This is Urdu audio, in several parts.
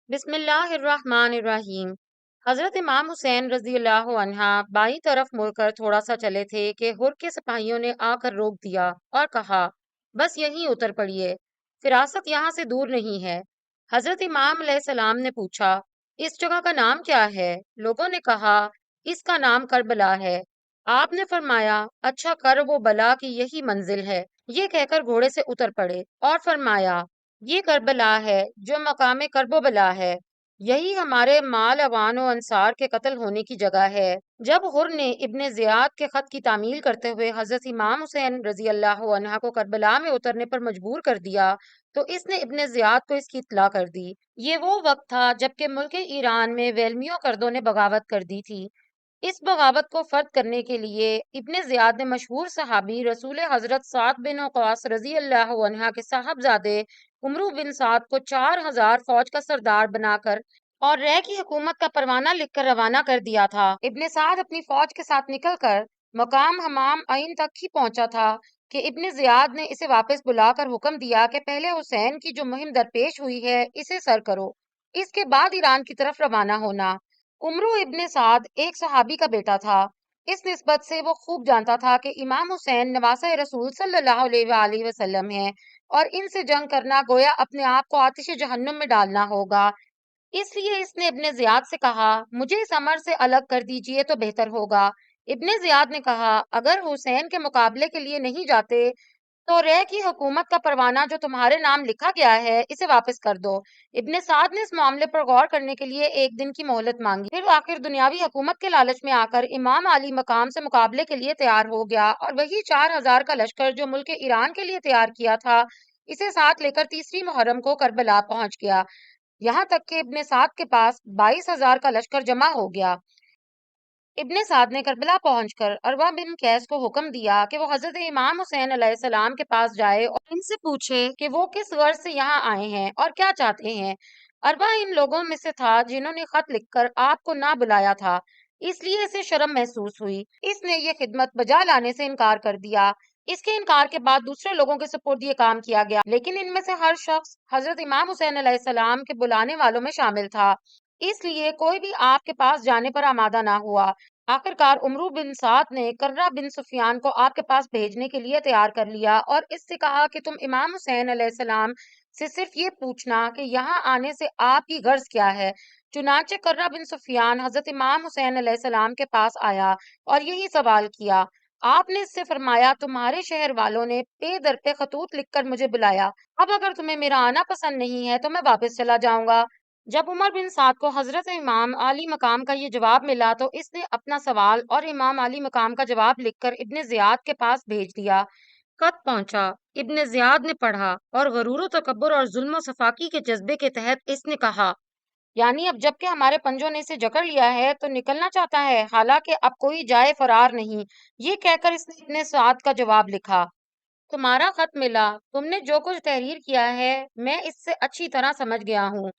بسم اللہ الرحمن الرحیم۔ حضرت امام حسین رضی اللہ عنہ بائیں طرف مڑ کر تھوڑا سا چلے تھے کہ ہر کے سپاہیوں نے آ کر روک دیا اور کہا، بس یہیں اتر پڑیے، فراست یہاں سے دور نہیں ہے۔ حضرت امام علیہ السلام نے پوچھا، اس جگہ کا نام کیا ہے؟ لوگوں نے کہا، اس کا نام کربلا ہے۔ آپ نے فرمایا، اچھا کرب و بلا کی یہی منزل ہے۔ یہ کہہ کر گھوڑے سے اتر پڑے اور فرمایا، یہ کربلا ہے جو مقام کرب و بلا ہے، یہی ہمارے مال اوان و انصار کے قتل ہونے کی جگہ ہے۔ جب غر نے ابن زیاد کے خط کی تعمیل کرتے ہوئے حضرت امام حسین رضی اللہ عنہ کو کربلا میں اترنے پر مجبور کر دیا تو اس نے ابن زیاد کو اس کی اطلاع کر دی۔ یہ وہ وقت تھا جبکہ ملک ایران میں ویلمیوں کردوں نے بغاوت کر دی تھی۔ اس بغاوت کو فرد کرنے کے لیے ابن زیاد نے مشہور صحابی رسول حضرت سعد بن وقاص رضی اللہ عنہ کے صاحبزادے عمرو بن سعد کو 4000 فوج کا سردار بنا کر اور رے کی حکومت کا پروانہ لکھ کر روانہ کر دیا تھا۔ ابن سعد اپنی فوج کے ساتھ نکل کر مقام حمام عین تک ہی پہنچا تھا کہ ابن زیاد نے اسے واپس بلا کر حکم دیا کہ پہلے حسین کی جو مہم درپیش ہوئی ہے اسے سر کرو، اس کے بعد ایران کی طرف روانہ ہونا۔ عمرو ابن سعد ایک صحابی کا بیٹا تھا، اس نسبت سے وہ خوب جانتا تھا کہ امام حسین نواسہ رسول صلی اللہ علیہ وآلہ وسلم ہیں اور ان سے جنگ کرنا گویا اپنے آپ کو آتش جہنم میں ڈالنا ہوگا۔ اس لیے اس نے ابن زیاد سے کہا، مجھے اس امر سے الگ کر دیجئے تو بہتر ہوگا۔ ابن زیاد نے کہا، اگر حسین کے مقابلے کے لیے نہیں جاتے تو رے کی حکومت کا پروانہ جو تمہارے نام لکھا گیا ہے اسے واپس کر دو۔ ابن سعد نے اس معاملے پر غور کرنے کے لیے ایک دن کی مہلت مانگی، پھر آخر دنیاوی حکومت کے لالچ میں آ کر امام علی مقام سے مقابلے کے لیے تیار ہو گیا اور وہی 4000 کا لشکر جو ملک ایران کے لیے تیار کیا تھا اسے ساتھ لے کر تیسری محرم کو کربلا پہنچ گیا، یہاں تک کہ ابن سعد کے پاس 22,000 کا لشکر جمع ہو گیا۔ ابن سعد نے کربلا پہنچ کر عروہ بن قیس کو حکم دیا کہ وہ حضرت امام حسین علیہ السلام کے پاس جائے اور ان سے پوچھے کہ وہ کس غرض سے یہاں آئے ہیں اور کیا چاہتے ہیں۔ عروہ ان لوگوں میں سے تھا جنہوں نے خط لکھ کر آپ کو نہ بلایا تھا، اس لیے اسے شرم محسوس ہوئی۔ اس نے یہ خدمت بجا لانے سے انکار کر دیا۔ اس کے انکار کے بعد دوسرے لوگوں کے سپرد یہ کام کیا گیا، لیکن ان میں سے ہر شخص حضرت امام حسین علیہ السلام کے بلانے والوں میں شامل تھا، اس لیے کوئی بھی آپ کے پاس جانے پر آمادہ نہ ہوا۔ آخرکار عمرو بن سعد نے کرہ بن سفیان کو آپ کے پاس بھیجنے کے لیے تیار کر لیا اور اس سے کہا کہ تم امام حسین علیہ السلام سے صرف یہ پوچھنا کہ یہاں آنے سے آپ کی غرض کیا ہے۔ چنانچہ کرہ بن سفیان حضرت امام حسین علیہ السلام کے پاس آیا اور یہی سوال کیا۔ آپ نے اس سے فرمایا، تمہارے شہر والوں نے پے در پہ خطوط لکھ کر مجھے بلایا، اب اگر تمہیں میرا آنا پسند نہیں ہے تو میں واپس چلا جاؤں گا۔ جب عمر بن سعد کو حضرت امام علی مقام کا یہ جواب ملا تو اس نے اپنا سوال اور امام علی مقام کا جواب لکھ کر ابن زیاد کے پاس بھیج دیا۔ خط پہنچا، ابن زیاد نے پڑھا اور غرور و تکبر اور ظلم و سفاکی کے جذبے کے تحت اس نے کہا، یعنی اب جب کہ ہمارے پنجوں نے اسے جکڑ لیا ہے تو نکلنا چاہتا ہے، حالانکہ اب کوئی جائے فرار نہیں۔ یہ کہہ کر اس نے ابن سعد کا جواب لکھا، تمہارا خط ملا، تم نے جو کچھ تحریر کیا ہے میں اس سے اچھی طرح سمجھ گیا ہوں۔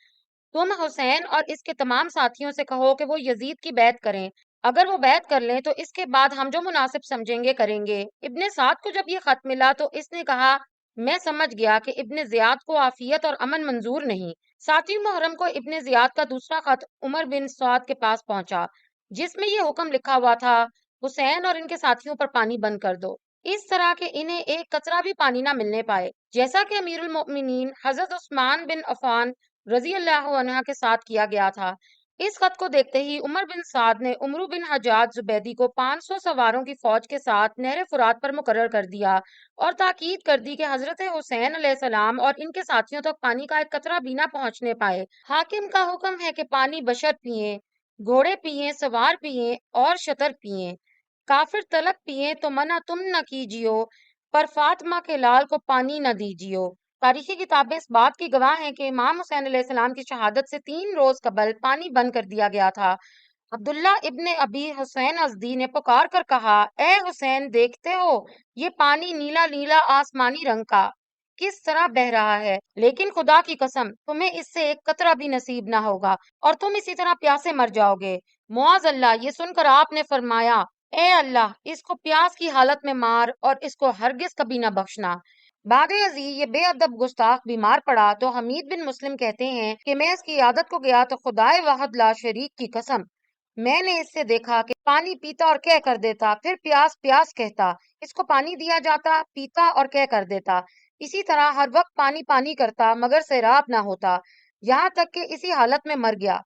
تم حسین اور اس کے تمام ساتھیوں سے کہو کہ وہ یزید کی بیعت کریں، اگر وہ بیعت کر لیں تو اس کے بعد ہم جو مناسب سمجھیں گے کریں گے۔ ابن سعد کو جب یہ خط ملا تو اس نے کہا، میں سمجھ گیا کہ ابن زیاد کو عافیت اور امن منظور نہیں۔ 7 محرم کو ابن زیاد کا دوسرا خط عمر بن سعد کے پاس پہنچا، جس میں یہ حکم لکھا ہوا تھا، حسین اور ان کے ساتھیوں پر پانی بند کر دو، اس طرح کہ انہیں ایک قطرہ بھی پانی نہ ملنے پائے، جیسا کہ امیر المؤمنین حضرت عثمان بن عفان رضی اللہ عنہ کے ساتھ کیا گیا تھا۔ اس خط کو دیکھتے ہی عمر بن سعد نے عمرو بن حجاج زبیدی کو 500 سواروں کی فوج کے ساتھ نہر فرات پر مقرر کر دیا اور تاکید کر دی کہ حضرت حسین علیہ السلام اور ان کے ساتھیوں تک پانی کا ایک قطرہ بھی نہ پہنچنے پائے۔ حاکم کا حکم ہے کہ پانی بشر پئیں، گھوڑے پئیں، سوار پئیں اور شتر پئیں، کافر تلک پئیں تو منع تم نہ کیجیو، پر فاطمہ کے لال کو پانی نہ دیجیو۔ تاریخی کتابیں اس بات کی گواہ ہیں کہ امام حسین علیہ السلام کی شہادت سے 3 روز قبل پانی بند کر دیا گیا تھا۔ عبداللہ ابن ابی حسین ازدی نے پکار کر کہا، اے حسین، دیکھتے ہو یہ پانی نیلا نیلا آسمانی رنگ کا کس طرح بہہ رہا ہے، لیکن خدا کی قسم تمہیں اس سے ایک قطرہ بھی نصیب نہ ہوگا اور تم اسی طرح پیاسے مر جاؤ گے۔ معاذ اللہ! یہ سن کر آپ نے فرمایا، اے اللہ، اس کو پیاس کی حالت میں مار اور اس کو ہرگز کبھی نہ بخشنا۔ بعد ازیں یہ بے ادب گستاخ بیمار پڑا تو حمید بن مسلم کہتے ہیں کہ میں اس کی عادت کو گیا تو خدائے واحد لا شریک کی قسم میں نے اس سے دیکھا کہ پانی پیتا اور کہہ کر دیتا، پھر پیاس پیاس کہتا، اس کو پانی دیا جاتا، پیتا اور کہہ کر دیتا، اسی طرح ہر وقت پانی پانی کرتا مگر سیراب نہ ہوتا، یہاں تک کہ اسی حالت میں مر گیا۔